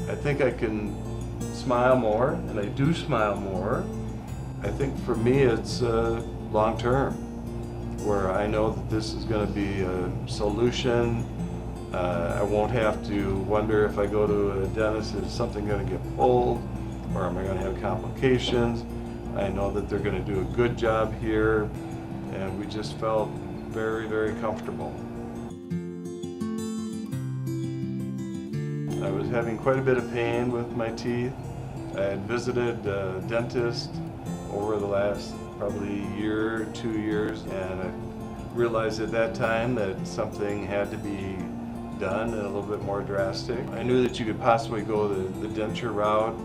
I think I can smile more, and I do smile more. I think for me it's long term, where I know that this is going to be a solution. I won't have to wonder if I go to a dentist, is something going to get pulled, or am I going to have complications? I know that they're going to do a good job here, and we just felt very, very comfortable. I was having quite a bit of pain with my teeth. I had visited a dentist over the last probably year, 2 years, and I realized at that time that something had to be done and a little bit more drastic. I knew that you could possibly go the denture route.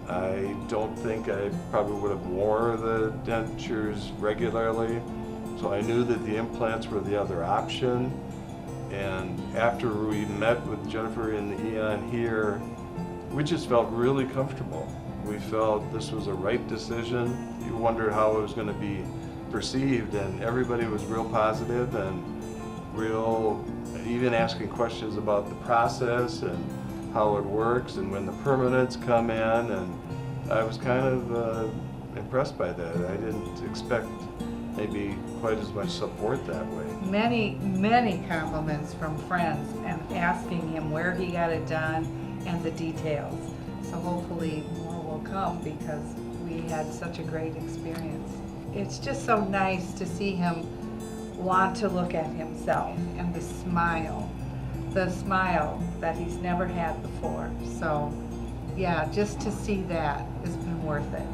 I don't think I probably would have wore the dentures regularly, so I knew that the implants were the other option. And after we met with Jennifer in the EON here, we just felt really comfortable. We felt this was a right decision. You wondered how it was going to be perceived, and everybody was real positive and real, even asking questions about the process and how it works and when the permanents come in, and I was kind of impressed by that. I didn't expect maybe quite as much support that way. Many compliments from friends and asking him where he got it done and the details. So hopefully more will come because we had such a great experience. It's just so nice to see him want to look at himself and the smile that he's never had before. So yeah, just to see that has been worth it.